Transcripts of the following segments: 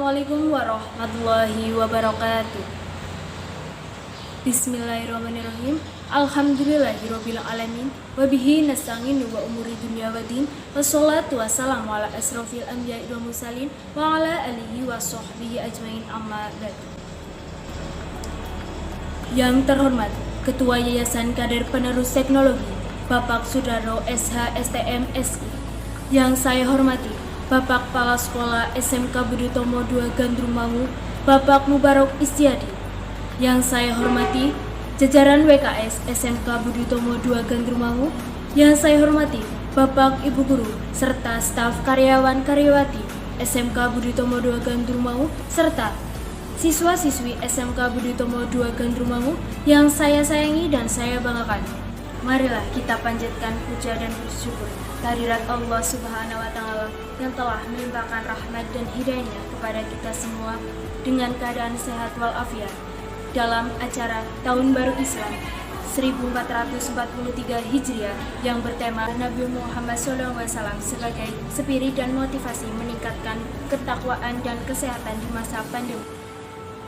Assalamualaikum warahmatullahi wabarakatuh. Bismillahirrahmanirrahim. Alhamdulillahirabbil alamin wa bihi nasta'in wa umuri dunya waddin. Wassalatu wassalamu ala asrofil anbiya'i wal mursalin wa ala alihi wa sahbihi ajmain, amma ba'du. Yang terhormat Ketua Yayasan Kader Penerus Teknologi Bapak Sudarno SH STM SI. Yang saya hormati Bapak Kepala Sekolah SMK Budi Utomo II Gandrumangu, Bapak Mubarok Istiadi. Yang saya hormati jajaran WKS SMK Budi Utomo II Gandrumangu. Yang saya hormati Bapak Ibu Guru serta staf karyawan-karyawati SMK Budi Utomo II Gandrumangu serta siswa-siswi SMK Budi Utomo II Gandrumangu yang saya sayangi dan saya banggakan. Marilah kita panjatkan puja dan bersyukur kehadirat Allah Subhanahu wa Ta'ala yang telah melimpahkan rahmat dan hidayahnya kepada kita semua dengan keadaan sehat walafiat dalam acara Tahun Baru Islam 1443 Hijriah yang bertema Nabi Muhammad SAW sebagai spirit dan motivasi meningkatkan ketakwaan dan kesehatan di masa pandemi.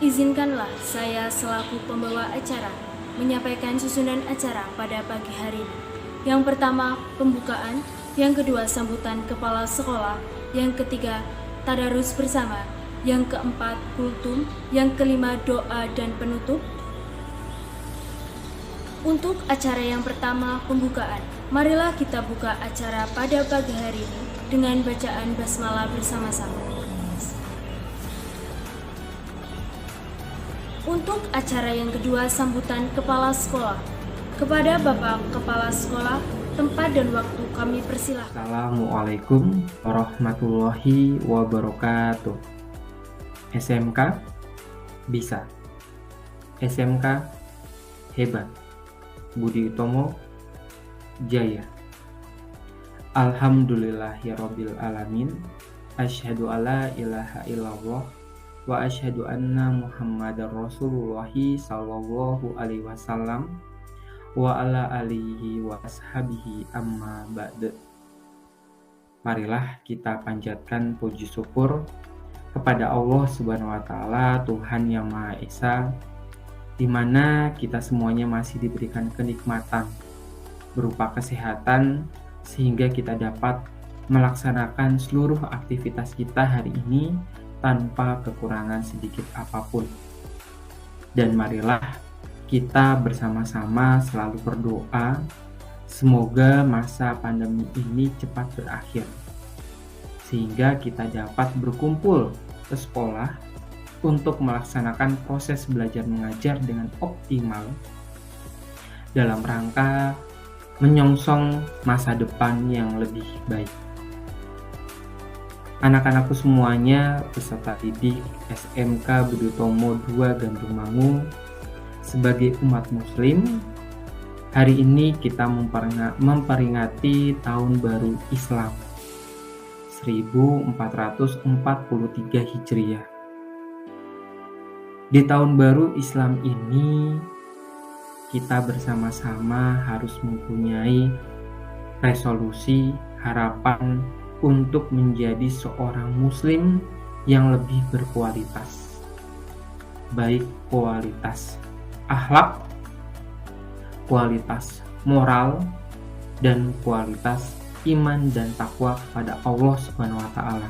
Izinkanlah saya selaku pembawa acara menyampaikan susunan acara pada pagi hari ini. Yang pertama, pembukaan. Yang kedua, sambutan kepala sekolah. Yang ketiga, tadarus bersama. Yang keempat, kultum. Yang kelima, doa dan penutup. Untuk acara yang pertama, pembukaan. Marilah kita buka acara pada pagi hari ini dengan bacaan basmalah bersama-sama. Untuk acara yang kedua, sambutan kepala sekolah. Kepada Bapak Kepala Sekolah, tempat dan waktu kami persilahkan. Assalamualaikum warahmatullahi wabarakatuh. SMK bisa, SMK hebat, Budi Utomo jaya. Alhamdulillahirabbil alamin. Asyhadu alla ilaha illallah wa asyhadu anna Muhammadar Rasulullah sallallahu alaihi wasallam wa ala alihi wa ashabihi, amma ba'd. Marilah kita panjatkan puji syukur kepada Allah Subhanahu wa Ta'ala, Tuhan yang Maha Esa, di mana kita semuanya masih diberikan kenikmatan berupa kesehatan sehingga kita dapat melaksanakan seluruh aktivitas kita hari ini tanpa kekurangan sedikit apapun. Dan marilah kita bersama-sama selalu berdoa semoga masa pandemi ini cepat berakhir sehingga kita dapat berkumpul ke sekolah untuk melaksanakan proses belajar mengajar dengan optimal dalam rangka menyongsong masa depan yang lebih baik. Anak-anakku semuanya, peserta didik SMK Budi Utomo II Gandrumangu, sebagai umat muslim, hari ini kita memperingati Tahun Baru Islam 1443 Hijriah. Di Tahun Baru Islam ini, kita bersama-sama harus mempunyai resolusi, harapan untuk menjadi seorang muslim yang lebih berkualitas, baik kualitas akhlak, kualitas moral, dan kualitas iman dan takwa kepada Allah Subhanahu wa Ta'ala.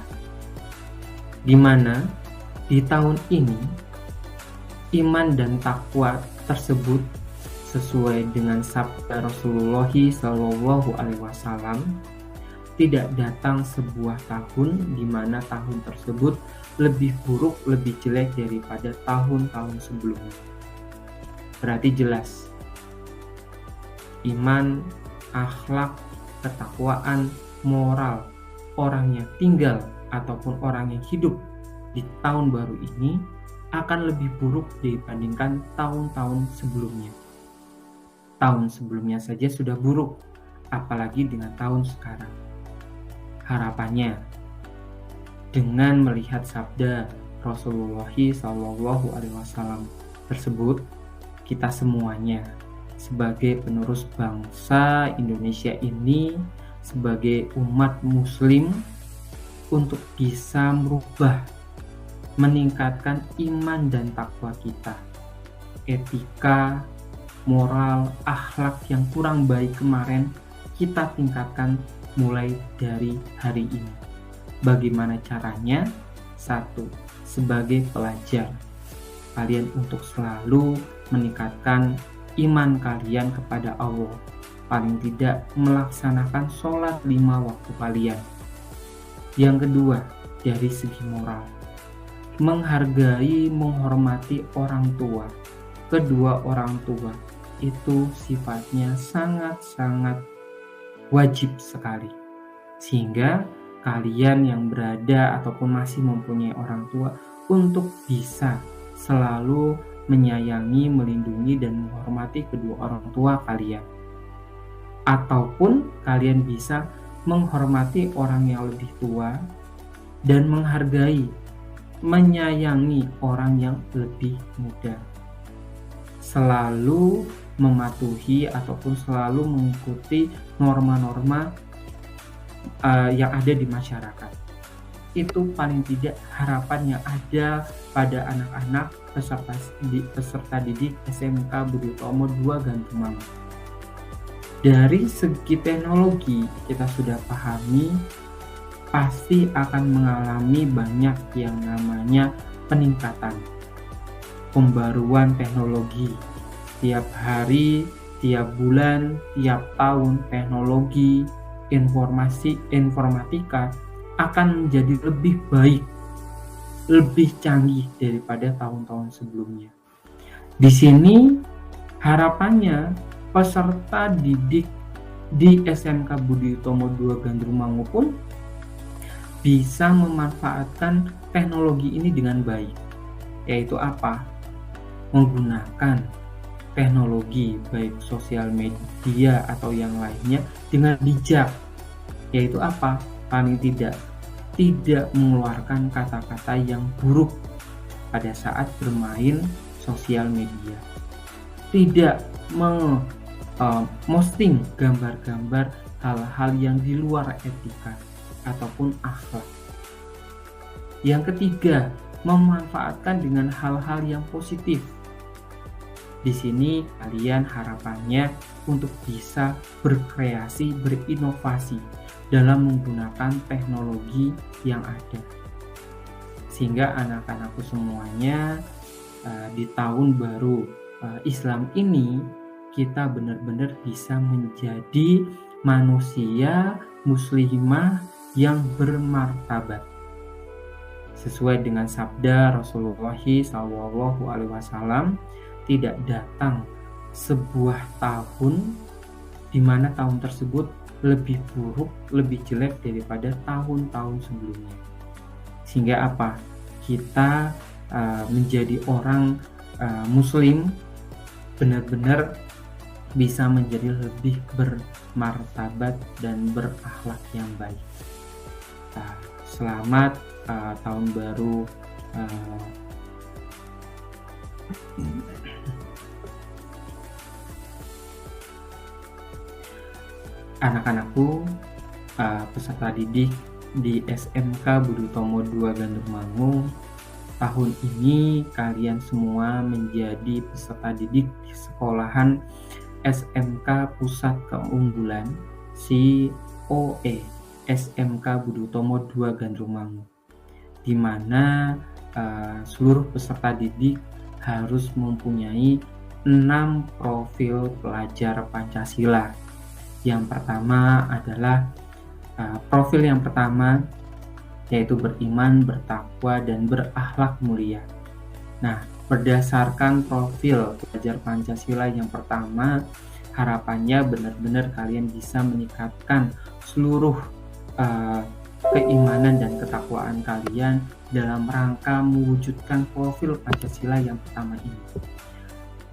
Di mana di tahun ini iman dan takwa tersebut sesuai dengan sabda Rasulullah Shallallahu Alaihi Wasallam, tidak datang sebuah tahun di mana tahun tersebut lebih buruk, lebih jelek daripada tahun-tahun sebelumnya. Berarti jelas iman, akhlak, ketakwaan, moral orang yang tinggal ataupun orang yang hidup di tahun baru ini akan lebih buruk dibandingkan tahun-tahun sebelumnya. Tahun sebelumnya saja sudah buruk, apalagi dengan tahun sekarang. Harapannya dengan melihat sabda Rasulullah SAW tersebut, kita semuanya sebagai penerus bangsa Indonesia ini, sebagai umat muslim, untuk bisa merubah meningkatkan iman dan takwa kita. Etika, moral, akhlak yang kurang baik kemarin kita tingkatkan mulai dari hari ini. Bagaimana caranya? 1. Sebagai pelajar, kalian untuk selalu meningkatkan iman kalian kepada Allah. Paling tidak melaksanakan sholat 5 waktu kalian. Yang kedua, dari segi moral, menghargai, menghormati orang tua. Kedua orang tua itu sifatnya sangat-sangat wajib sekali. Sehingga kalian yang berada ataupun masih mempunyai orang tua untuk bisa selalu menyayangi, melindungi, dan menghormati kedua orang tua kalian. Ataupun kalian bisa menghormati orang yang lebih tua dan menghargai, menyayangi orang yang lebih muda. Selalu mematuhi ataupun selalu mengikuti norma-norma yang ada di masyarakat. Itu paling tidak harapan yang ada pada anak-anak peserta didik SMK Budi Utomo 2 Gandrumangu. Dari segi teknologi kita sudah pahami pasti akan mengalami banyak yang namanya peningkatan, pembaruan teknologi. Tiap hari, tiap bulan, tiap tahun teknologi informatika akan menjadi lebih baik, lebih canggih daripada tahun-tahun sebelumnya. Di sini harapannya peserta didik di SMK Budi Utomo 2 Gandrumangu pun bisa memanfaatkan teknologi ini dengan baik. Yaitu apa? Menggunakan teknologi baik sosial media atau yang lainnya dengan bijak. Yaitu apa? Paling tidak mengeluarkan kata-kata yang buruk pada saat bermain sosial media. Tidak posting gambar-gambar hal-hal yang di luar etika ataupun akhlak. Yang ketiga, memanfaatkan dengan hal-hal yang positif. Di sini kalian harapannya untuk bisa berkreasi, berinovasi dalam menggunakan teknologi yang ada. Sehingga anak-anakku semuanya di tahun baru Islam ini kita benar-benar bisa menjadi manusia muslimah yang bermartabat. Sesuai dengan sabda Rasulullah SAW, tidak datang sebuah tahun di mana tahun tersebut lebih buruk, lebih jelek daripada tahun-tahun sebelumnya. Sehingga apa? Kita menjadi orang muslim benar-benar bisa menjadi lebih bermartabat dan berakhlak yang baik. Selamat tahun baru anak-anakku, peserta didik di SMK Budi Utomo 2 Gandrumangu. Tahun ini kalian semua menjadi peserta didik di sekolahan SMK Pusat Keunggulan COE SMK Budi Utomo 2 Gandrumangu, di mana seluruh peserta didik harus mempunyai 6 profil pelajar Pancasila. Yang pertama adalah profil yang pertama yaitu beriman, bertakwa, dan berakhlak mulia. Nah, berdasarkan profil pelajar Pancasila yang pertama, harapannya benar-benar kalian bisa meningkatkan seluruh keimanan dan ketakwaan kalian dalam rangka mewujudkan profil Pancasila yang pertama ini.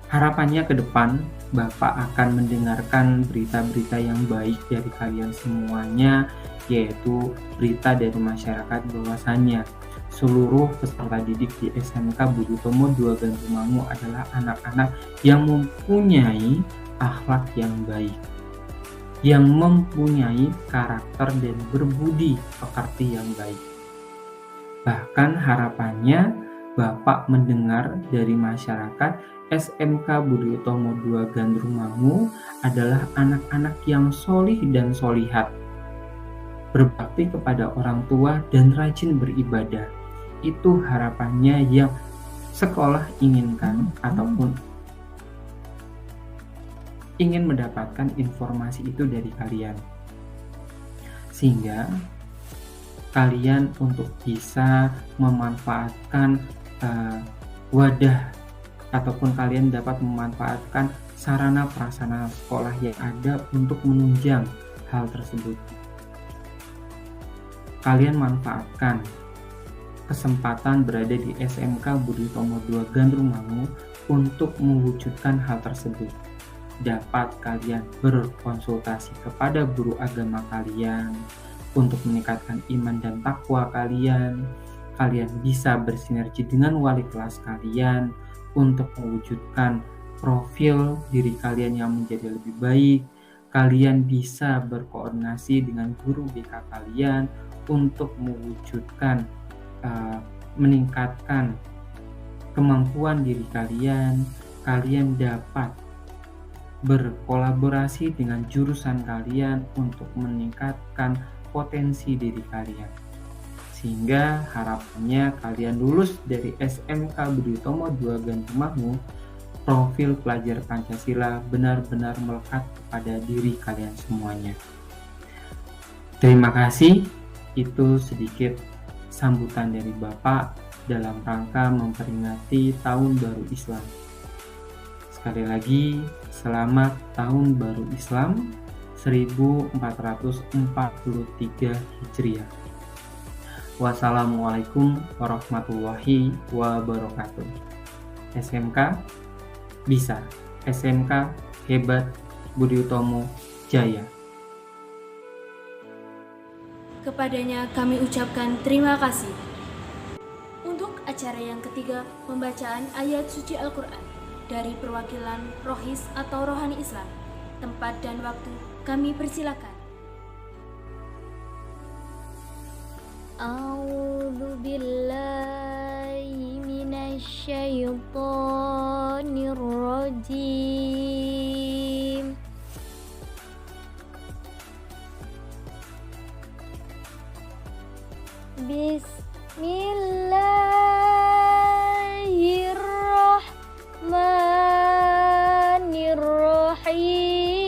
Harapannya ke depan, Bapak akan mendengarkan berita-berita yang baik dari kalian semuanya, yaitu berita dari masyarakat bahwasannya seluruh peserta didik di SMK Budi Utomo 2 Gandrumangu adalah anak-anak yang mempunyai akhlak yang baik, yang mempunyai karakter dan berbudi pekerti yang baik. Bahkan harapannya Bapak mendengar dari masyarakat SMK Budi Utomo II Gandrumangu adalah anak-anak yang solih dan solihat, berbakti kepada orang tua dan rajin beribadah. Itu harapannya yang sekolah inginkan ataupun ingin mendapatkan informasi itu dari kalian, sehingga kalian untuk bisa memanfaatkan wadah ataupun kalian dapat memanfaatkan sarana prasarana sekolah yang ada untuk menunjang hal tersebut. Kalian manfaatkan kesempatan berada di SMK Budi Utomo II Gandrumangu untuk mewujudkan hal tersebut. Dapat kalian berkonsultasi kepada guru agama kalian untuk meningkatkan iman dan takwa kalian. Kalian bisa bersinergi dengan wali kelas kalian untuk mewujudkan profil diri kalian yang menjadi lebih baik. Kalian bisa berkoordinasi dengan guru BK kalian untuk mewujudkan meningkatkan kemampuan diri kalian. Kalian dapat berkolaborasi dengan jurusan kalian untuk meningkatkan potensi diri kalian, sehingga harapannya kalian lulus dari SMK Budi Utomo II Gandrumangu, profil pelajar Pancasila benar-benar melekat kepada diri kalian semuanya. Terima kasih, itu sedikit sambutan dari Bapak dalam rangka memperingati Tahun Baru Islam. Sekali lagi, selamat Tahun Baru Islam 1443 Hijriah. Wassalamualaikum warahmatullahi wabarakatuh. SMK bisa, SMK hebat, Budi Utomo Jaya. Kepadanya kami ucapkan terima kasih. Untuk acara yang ketiga, pembacaan ayat suci Al-Quran dari perwakilan Rohis atau Rohani Islam. Tempat dan waktu kami persilakan. A'udzu billahi minasy syaithanir rajim. Bismillahirrahmanirrahim.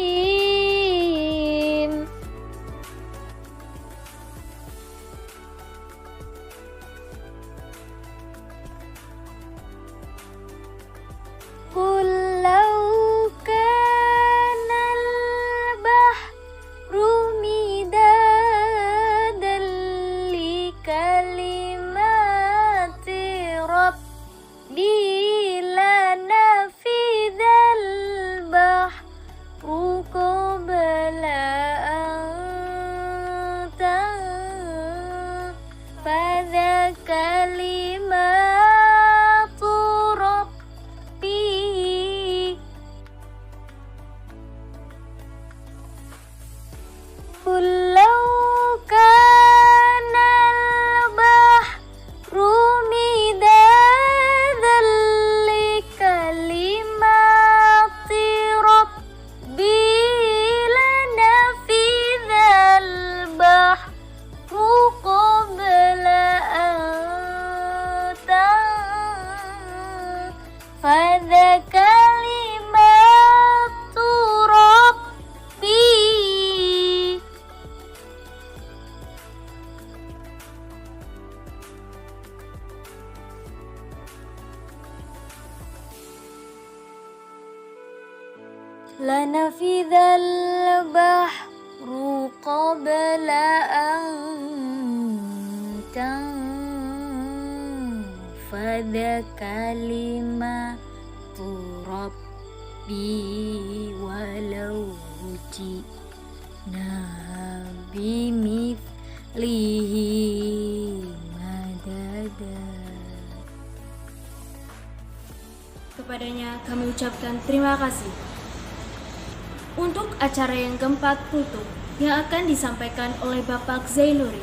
Qul law kana al-bahru midadan li kalimati rabbi lanafidhal bahru qabla an tanfadha kalimatu rabbi. Qul law kana al-bahru midadan li kalimati rabbi lanafidhal bahru qabla an tanfadha kalimatu rabbi. Lanafidhal bahru qabla an tanfadha kalimatu rabbi walau ji'na bimithlihi madada. Kepadanya kami ucapkan terima kasih. Untuk acara yang keempat kultum yang akan disampaikan oleh Bapak Zainuri,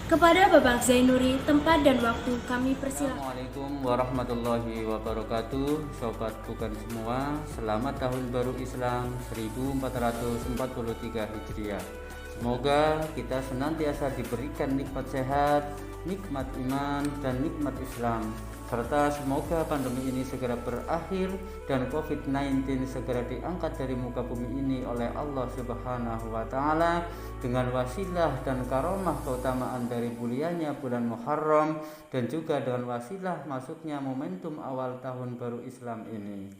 Kepada Bapak Zainuri, tempat dan waktu kami persilakan. Assalamualaikum warahmatullahi wabarakatuh. Sobat bukan semua, selamat tahun baru Islam 1443 Hijriah. Semoga kita senantiasa diberikan nikmat sehat, nikmat iman, dan nikmat Islam, serta semoga pandemi ini segera berakhir dan COVID-19 segera diangkat dari muka bumi ini oleh Allah Subhanahu wa Ta'ala dengan wasilah dan karomah keutamaan dari mulianya bulan Muharram, dan juga dengan wasilah masuknya momentum awal tahun baru Islam ini.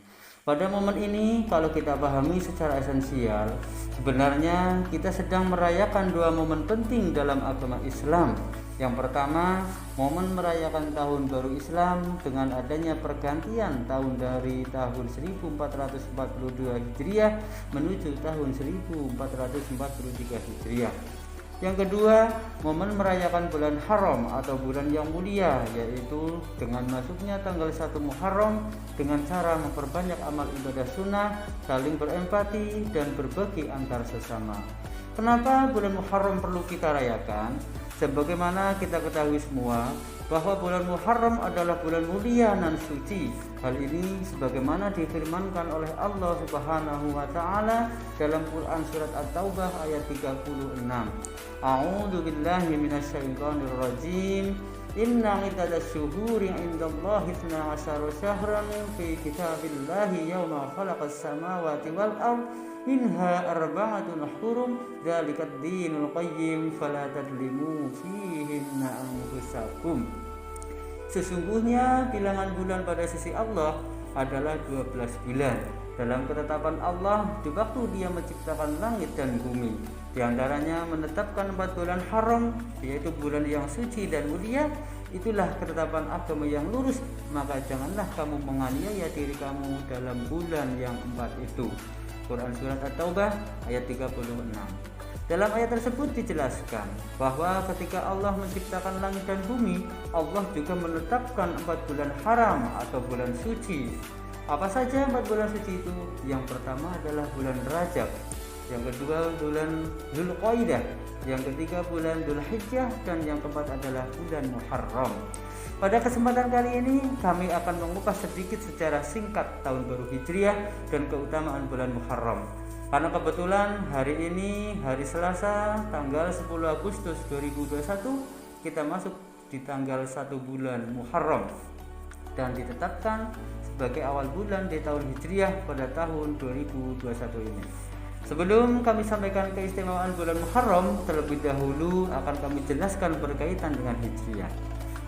Pada momen ini, kalau kita pahami secara esensial, sebenarnya kita sedang merayakan dua momen penting dalam agama Islam. Yang pertama, momen merayakan tahun baru Islam dengan adanya pergantian tahun dari tahun 1442 Hijriah menuju tahun 1443 Hijriah. Yang kedua, momen merayakan bulan haram atau bulan yang mulia, yaitu dengan masuknya tanggal 1 Muharram dengan cara memperbanyak amal ibadah sunnah, saling berempati, dan berbagi antar sesama. Kenapa bulan Muharram perlu kita rayakan? Sebagaimana kita ketahui semua bahwa bulan Muharram adalah bulan mulia dan suci. Hal ini sebagaimana difirmankan oleh Allah Subhanahu wa Ta'ala dalam Quran surat At-Taubah ayat 36. A'udzu billahi minasyaitonir rajim. Inna iddatas syuhuri 'indallahi 12 syahran fi kitabillahi yauma khalaqas samawati wal ardh minha arba'atun hurum dzalikad dinul qayyim fala tadlimu fihinna anfusakum. Sesungguhnya bilangan bulan pada sisi Allah adalah 12 bulan dalam ketetapan Allah di waktu Dia menciptakan langit dan bumi. Di antaranya menetapkan 4 bulan haram, yaitu bulan yang suci dan mulia. Itulah ketetapan agama yang lurus, maka janganlah kamu menganiaya diri kamu dalam bulan yang 4 itu. Quran surat At-Taubah ayat 36. Dalam ayat tersebut dijelaskan bahwa ketika Allah menciptakan langit dan bumi, Allah juga menetapkan 4 bulan haram atau bulan suci. Apa saja 4 bulan suci itu? Yang pertama adalah bulan Rajab, yang kedua bulan Dzulqa'dah, yang ketiga bulan Dzulhijjah, dan yang keempat adalah bulan Muharram. Pada kesempatan kali ini kami akan mengupas sedikit secara singkat tahun baru Hijriah dan keutamaan bulan Muharram. Karena kebetulan hari ini hari Selasa tanggal 10 Agustus 2021, kita masuk di tanggal 1 bulan Muharram dan ditetapkan sebagai awal bulan di tahun Hijriah pada tahun 2021 ini. Sebelum kami sampaikan keistimewaan bulan Muharram, terlebih dahulu akan kami jelaskan berkaitan dengan Hijriah.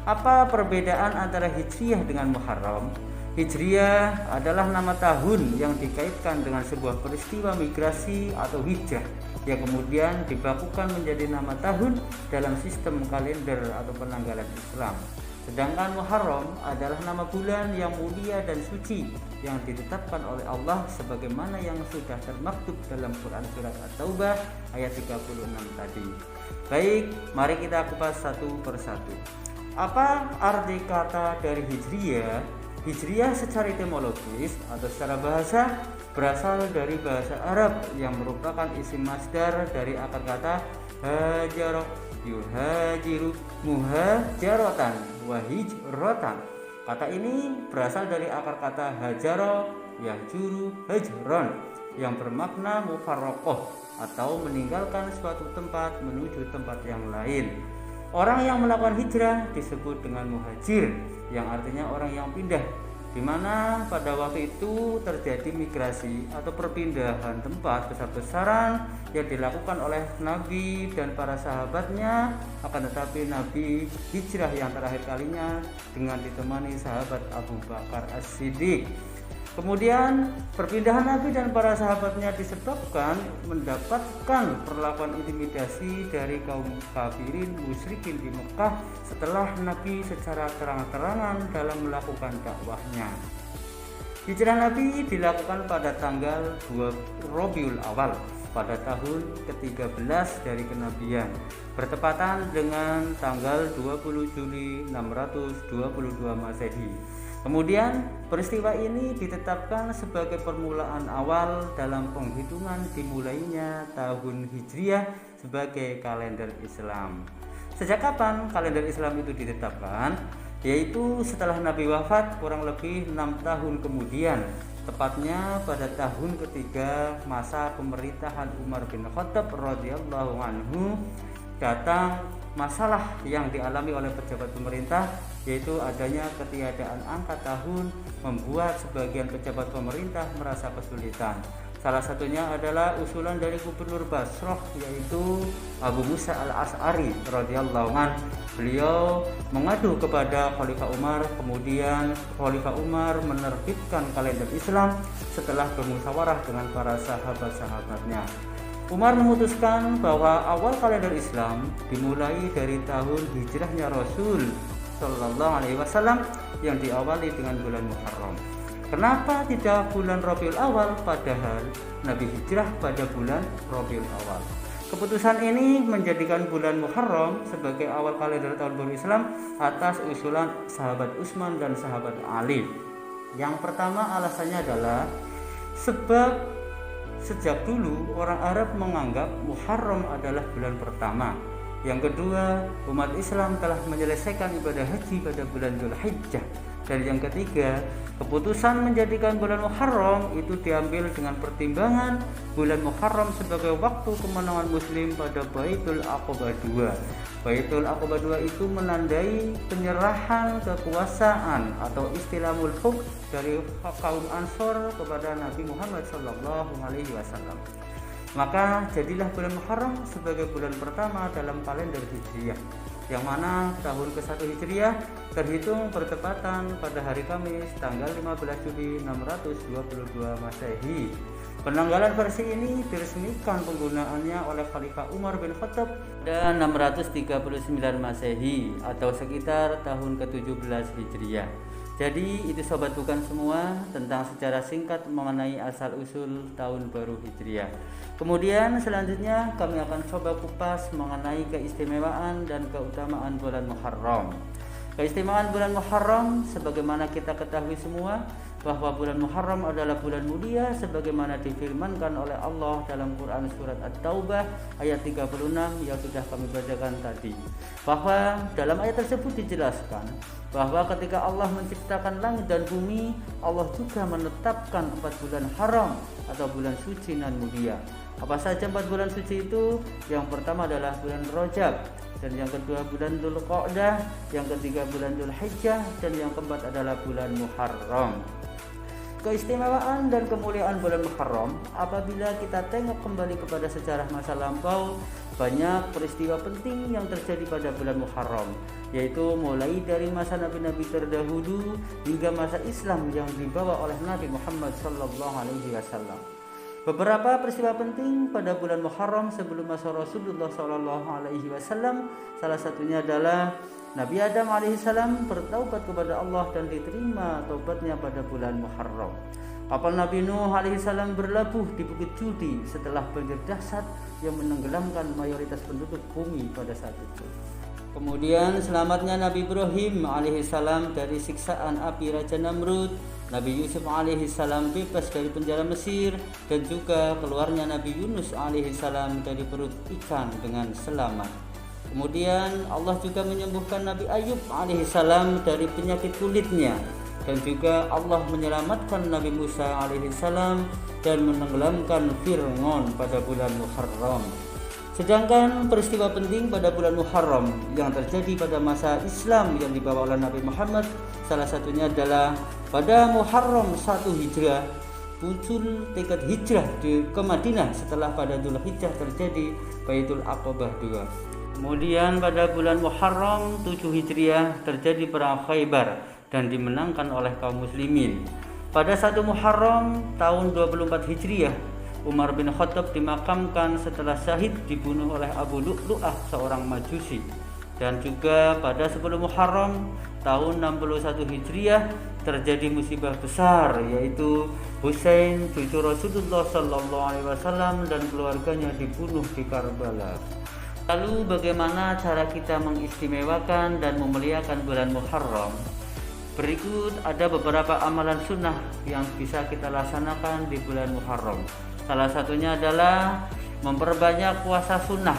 Apa perbedaan antara Hijriah dengan Muharram? Hijriah adalah nama tahun yang dikaitkan dengan sebuah peristiwa migrasi atau hijrah yang kemudian dibakukan menjadi nama tahun dalam sistem kalender atau penanggalan Islam. Sedangkan Muharram adalah nama bulan yang mulia dan suci yang ditetapkan oleh Allah sebagaimana yang sudah termaktub dalam Quran surat At-Taubah ayat 36 tadi. Baik, mari kita kupas satu persatu. Apa arti kata dari Hijriah? Hijriah secara etimologis atau secara bahasa berasal dari bahasa Arab yang merupakan isim masdar dari akar kata hajaro, yuhajiru, muhajaratan, wahijrotan. Kata ini berasal dari akar kata hajaro, yahjuru, hajron yang bermakna mufarraqah atau meninggalkan suatu tempat menuju tempat yang lain. Orang yang melakukan hijrah disebut dengan muhajir, yang artinya orang yang pindah, di mana pada waktu itu terjadi migrasi atau perpindahan tempat besar-besaran yang dilakukan oleh Nabi dan para sahabatnya. Akan tetapi Nabi hijrah yang terakhir kalinya dengan ditemani sahabat Abu Bakar As-Siddiq. Kemudian perpindahan Nabi dan para sahabatnya disebabkan mendapatkan perlakuan intimidasi dari kaum kafirin musyrikin di Mekah setelah Nabi secara terang-terangan dalam melakukan dakwahnya. Hijrah Nabi dilakukan pada tanggal 2 Rabiul Awal pada tahun ke-13 dari kenabian, bertepatan dengan tanggal 20 Juli 622 Masehi. Kemudian peristiwa ini ditetapkan sebagai permulaan awal dalam penghitungan dimulainya tahun Hijriah sebagai kalender Islam. Sejak kapan kalender Islam itu ditetapkan? Yaitu setelah Nabi wafat kurang lebih 6 tahun kemudian, tepatnya pada tahun ketiga masa pemerintahan Umar bin Khattab radhiyallahu anhu, datang masalah yang dialami oleh pejabat pemerintah, yaitu adanya ketiadaan angka tahun membuat sebagian pejabat pemerintah merasa kesulitan. Salah satunya adalah usulan dari Gubernur Basrah, yaitu Abu Musa al-Asy'ari radhiyallahu anhu. Beliau mengadu kepada Khalifah Umar, kemudian Khalifah Umar menerbitkan kalender Islam setelah bermusyawarah dengan para sahabat-sahabatnya. Umar memutuskan bahwa awal kalender Islam dimulai dari tahun hijrahnya Rasul Sallallahu Alaihi Wasallam yang diawali dengan bulan Muharram. Kenapa tidak bulan Rabiul Awal, padahal Nabi hijrah pada bulan Rabiul Awal? Keputusan ini menjadikan bulan Muharram sebagai awal kalender tahun baru Islam atas usulan sahabat Utsman dan sahabat Ali. Yang pertama alasannya adalah sebab sejak dulu orang Arab menganggap Muharram adalah bulan pertama. Yang kedua, umat Islam telah menyelesaikan ibadah haji pada bulan Dzulhijjah. Dan yang ketiga, keputusan menjadikan bulan Muharram itu diambil dengan pertimbangan bulan Muharram sebagai waktu kemenangan Muslim pada Baitul Aqabah II. Baitul Aqabah II itu menandai penyerahan kekuasaan atau istilah mulk dari kaum Ansor kepada Nabi Muhammad SAW. Maka jadilah bulan Muharram sebagai bulan pertama dalam kalender Hijriah, yang mana tahun ke-1 Hijriah terhitung bertepatan pada hari Kamis tanggal 15 Juli 622 Masehi. Penanggalan versi ini diresmikan penggunaannya oleh Khalifah Umar bin Khattab pada 639 Masehi atau sekitar tahun ke-17 Hijriah. Jadi itu sobat bukan semua tentang sejarah singkat mengenai asal-usul tahun baru Hijriah. Kemudian selanjutnya kami akan coba kupas mengenai keistimewaan dan keutamaan bulan Muharram. Keistimewaan bulan Muharram, sebagaimana kita ketahui semua bahwa bulan Muharram adalah bulan mulia sebagaimana difirmankan oleh Allah dalam Quran surat At-Taubah ayat 36 yang sudah kami bacakan tadi. Bahwa dalam ayat tersebut dijelaskan bahwa ketika Allah menciptakan langit dan bumi, Allah juga menetapkan 4 bulan haram atau bulan suci nan mulia. Apa saja 4 bulan suci itu? Yang pertama adalah bulan Rajab, dan yang kedua bulan Dzulqa'dah, yang ketiga bulan Dzulhijjah, dan yang keempat adalah bulan Muharram. Keistimewaan dan kemuliaan bulan Muharram, apabila kita tengok kembali kepada sejarah masa lampau, banyak peristiwa penting yang terjadi pada bulan Muharram, yaitu mulai dari masa nabi-nabi terdahulu hingga masa Islam yang dibawa oleh Nabi Muhammad SAW. Beberapa peristiwa penting pada bulan Muharram sebelum masa Rasulullah SAW, salah satunya adalah Nabi Adam alaihissalam bertaubat kepada Allah dan diterima taubatnya pada bulan Muharram. Kapal Nabi Nuh alaihissalam berlabuh di Bukit Judi setelah banjir dahsyat yang menenggelamkan mayoritas penduduk bumi pada saat itu. Kemudian selamatnya Nabi Ibrahim alaihissalam dari siksaan api Raja Namrud, Nabi Yusuf alaihissalam bebas dari penjara Mesir, dan juga keluarnya Nabi Yunus alaihissalam dari perut ikan dengan selamat. Kemudian Allah juga menyembuhkan Nabi Ayub alaihissalam dari penyakit kulitnya, dan juga Allah menyelamatkan Nabi Musa alaihissalam dan menenggelamkan Fir'aun pada bulan Muharram. Sedangkan peristiwa penting pada bulan Muharram yang terjadi pada masa Islam yang dibawa oleh Nabi Muhammad, salah satunya adalah pada Muharram 1 Hijrah muncul tekad hijrah ke Madinah setelah pada Dzulhijjah terjadi Baitul Aqabah II. Kemudian pada bulan Muharram 7 Hijriah terjadi perang Khaybar dan dimenangkan oleh kaum muslimin. Pada 1 Muharram tahun 24 Hijriah, Umar bin Khattab dimakamkan setelah syahid dibunuh oleh Abu Lu'lu'ah, seorang Majusi. Dan juga pada 10 Muharram tahun 61 Hijriah terjadi musibah besar, yaitu Husain cucu Rasulullah SAW dan keluarganya dibunuh di Karbala. Lalu bagaimana cara kita mengistimewakan dan memuliakan bulan Muharram? Berikut ada beberapa amalan sunnah yang bisa kita laksanakan di bulan Muharram. Salah satunya adalah memperbanyak puasa sunnah.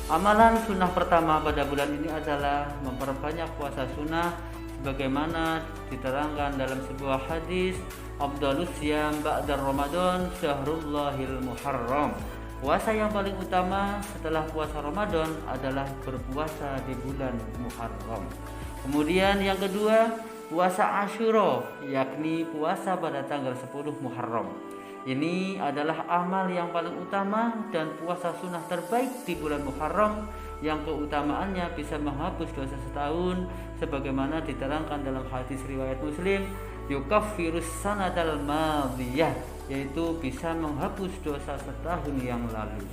Amalan sunnah pertama pada bulan ini adalah memperbanyak puasa sunnah sebagaimana diterangkan dalam sebuah hadis, afdhalus siyam ba'da Ramadan syahrullahil muharram. Puasa yang paling utama setelah puasa Ramadan adalah berpuasa di bulan Muharram. Kemudian yang kedua, puasa Asyura, yakni puasa pada tanggal 10 Muharram. Ini adalah amal yang paling utama dan puasa sunnah terbaik di bulan Muharram yang keutamaannya bisa menghapus dosa setahun sebagaimana diterangkan dalam hadis riwayat Muslim, yukaffirus sanatal madiyah, yaitu bisa menghapus dosa setahun yang lalu.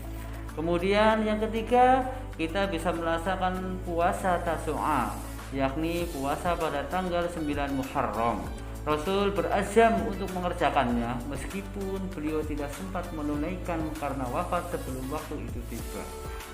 Kemudian yang ketiga, kita bisa merasakan puasa Tasu'a, yakni puasa pada tanggal 9 Muharram. Rasul berazam untuk mengerjakannya meskipun beliau tidak sempat menunaikan karena wafat sebelum waktu itu tiba.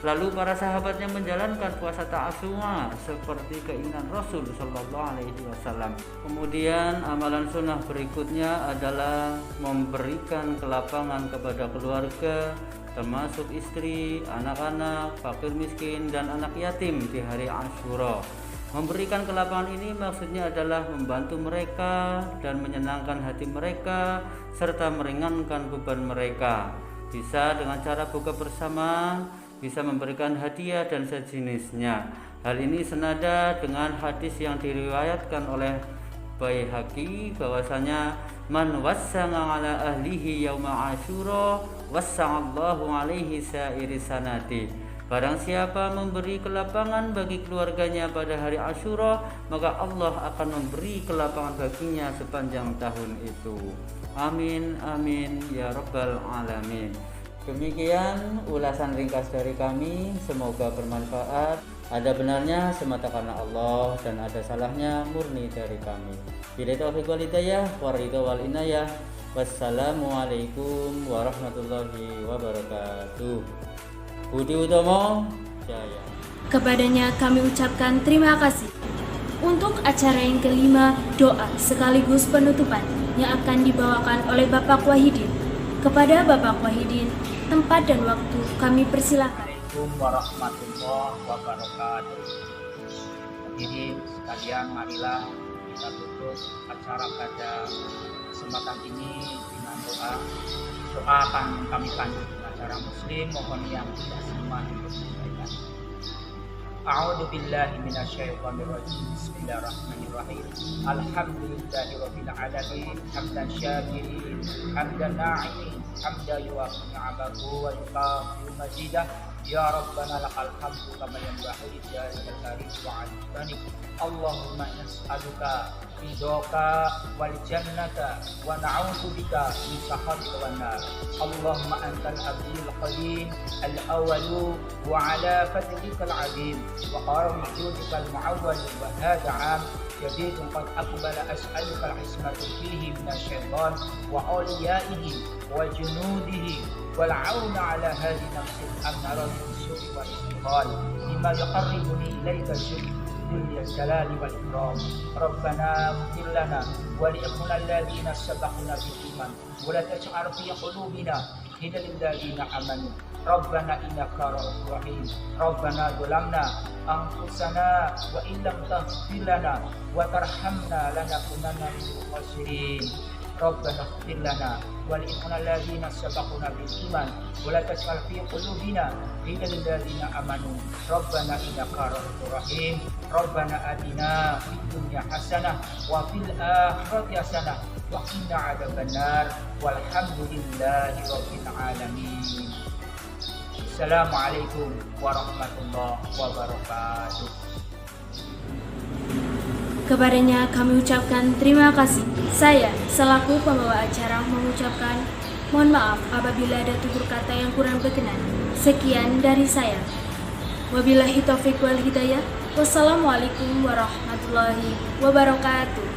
Lalu para sahabatnya menjalankan puasa Tasu'a seperti keinginan Rasul Shallallahu Alaihi Wasallam. Kemudian amalan sunnah berikutnya adalah memberikan kelapangan kepada keluarga, termasuk istri, anak-anak, fakir miskin, dan anak yatim di hari Asyura. Memberikan kelapangan ini maksudnya adalah membantu mereka dan menyenangkan hati mereka serta meringankan beban mereka. Bisa dengan cara buka bersama, bisa memberikan hadiah dan sejenisnya. Hal ini senada dengan hadis yang diriwayatkan oleh Baihaqi bahwasanya man wassanga ala ahlihi yauma asyura wassa'allahu alaihi sa'iri sanati. Barang siapa memberi kelapangan bagi keluarganya pada hari Asyura, maka Allah akan memberi kelapangan baginya sepanjang tahun itu. Amin amin ya rabbal alamin. Demikian ulasan ringkas dari kami, semoga bermanfaat. Ada benarnya semata karena Allah dan ada salahnya murni dari kami. Bila taufiq wal hidayah wa ridha wal inayah. Wassalamualaikum warahmatullahi wabarakatuh. Budi Utomo Jaya. Kepadanya kami ucapkan terima kasih. Untuk acara yang kelima, doa sekaligus penutupan yang akan dibawakan oleh Bapak Wahidin. Kepada Bapak Wahidin, tempat dan waktu kami persilakan. Assalamualaikum warahmatullahi wabarakatuh. Hadirin sekalian, marilah kita tutup acara pada kesempatan ini dengan doa. Doa akan kami pandu dengan cara Muslim, mohon yang tidak simak untuk menyampaikan. A'udzu billahi minasyaitonir rajim. Bismillahirrahmanirrahim. Alhamdulillahirabbil alamin, hamdan syakirin, hamdan na'imin, hamdan yuwafi ni'amahu wa yukafi majidah. Ya Rabbana lakal hamdu kama yanbaghi li jalali wa 'azmati. Allahumma nas'aluka ridhoka wal jannata wa na'udzubika min sakhatika wan nar. Allahumma antal abdul qadim al awwalu wa ala fadlika al 'azim wa karam judika al mu'awwal wa hadha 'am jadid qad aqbala as'aluka al ismata fihi min asy-syaitan wa awliyaihi wa junudihi wal 'auna 'ala hadhi nafsi an-nar bis-su'i wal istiqal bima yuqarribuni ilaika ذي الجلال والإكرام. ربنا اغفر لنا ولإخواننا الذين سبقونا بالإيمان ولا تجعل في قلوبنا غلا للذين آمنوا ربنا إنك رؤوف رحيم. ربنا ظلمنا أنفسنا وإن لم تغفر لنا وترحمنا لنكونن من الخاسرين. ربنا اغفر لنا ولإخواننا الذين سبقونا بالإيمان ولا تجعل في قلوبنا غلا للذين آمنوا ربنا إنك رؤوف رحيم. ربنا آتنا في الدنيا حسنة وفي الآخرة حسنة وقنا عذاب النار والحمد لله رب العالمين. السلام عليكم ورحمة الله وبركاته. Kepadanya kami ucapkan terima kasih. Saya selaku pembawa acara mengucapkan mohon maaf apabila ada tutur kata yang kurang berkenan. Sekian dari saya. Wabillahi taufiq wal hidayah. Wassalamualaikum warahmatullahi wabarakatuh.